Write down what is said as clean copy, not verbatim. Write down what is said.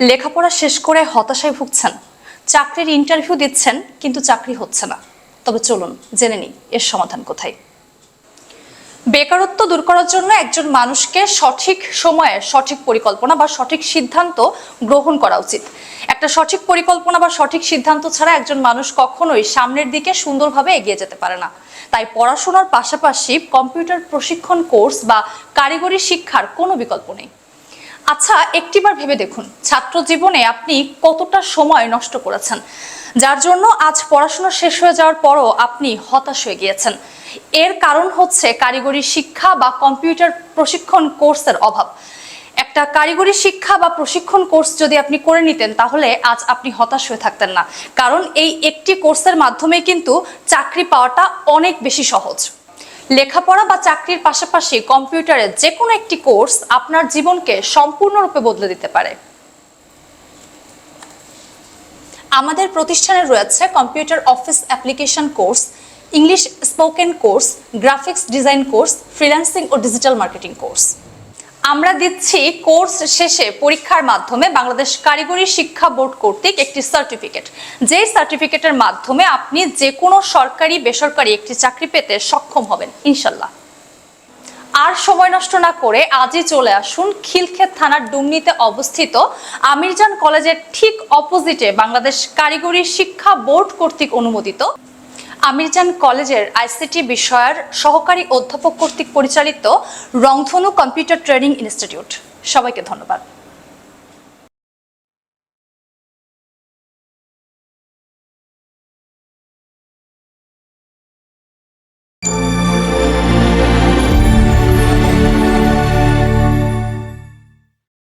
লেখাপড়া শেষ করে হতাশায় ভুগছেন, চাকরির ইন্টারভিউ দিচ্ছেন কিন্তু চাকরি হচ্ছে না। তবে চলুন জেনে নিই এর সমাধান কোথায়। বেকারত্ব দূর করার জন্য একজন মানুষকে সঠিক সময়ে সঠিক পরিকল্পনা বা সঠিক সিদ্ধান্ত গ্রহণ করা উচিত। একটা সঠিক পরিকল্পনা বা সঠিক সিদ্ধান্ত ছাড়া একজন মানুষ কখনোই সামনের দিকে সুন্দরভাবে এগিয়ে যেতে পারে না। তাই পড়াশোনার পাশাপাশি কম্পিউটার প্রশিক্ষণ কোর্স বা কারিগরি শিক্ষার কোনো বিকল্প নেই। আচ্ছা, একটিবার ভেবে দেখুন, ছাত্র জীবনে আপনি কতটা সময় নষ্ট করেছেন, যার জন্য আজ পড়াশোনা শেষ হয়ে যাওয়ার পরও আপনি হতাশ হয়ে গিয়েছেন। এর কারণ হচ্ছে কারিগরি শিক্ষা বা কম্পিউটার প্রশিক্ষণ কোর্সের অভাব। একটা কারিগরি শিক্ষা বা প্রশিক্ষণ কোর্স যদি আপনি করে নিতেন, তাহলে আজ আপনি হতাশ হয়ে থাকতেন না, কারণ এই একটি কোর্সের মাধ্যমে কিন্তু চাকরি পাওয়াটা অনেক বেশি সহজ। লেখাপড়া বা চাকরির পাশাপাশি কম্পিউটারের যে কোনো একটি কোর্স আপনার জীবনকে সম্পূর্ণরূপে বদলে দিতে পারে। আমাদের প্রতিষ্ঠানে রয়েছে computer office application course, English spoken course, graphics design course, freelancing ও ডিজিটাল মার্কেটিং কোর্স। আমরা দিচ্ছি কোর্স শেষে পরীক্ষার মাধ্যমে বাংলাদেশ কারিগরি শিক্ষা বোর্ড কর্তৃক একটি সার্টিফিকেট, যেই সার্টিফিকেটের মাধ্যমে আপনি যে কোনো সরকারি বেসরকারি একটি চাকরি পেতে সক্ষম হবেন ইনশাল্লাহ। আর সময় নষ্ট না করে আজই চলে আসুন খিলক্ষেত থানার ডুমনিতে অবস্থিত আমিরজান কলেজের ঠিক অপোজিটে বাংলাদেশ কারিগরি শিক্ষা বোর্ড কর্তৃক অনুমোদিত আমিরজান কলেজের আইসিটি বিষয়ের সহকারী অধ্যাপক কর্তৃক পরিচালিত রংধনু কম্পিউটার ট্রেনিং ইনস্টিটিউট। সবাইকে ধন্যবাদ।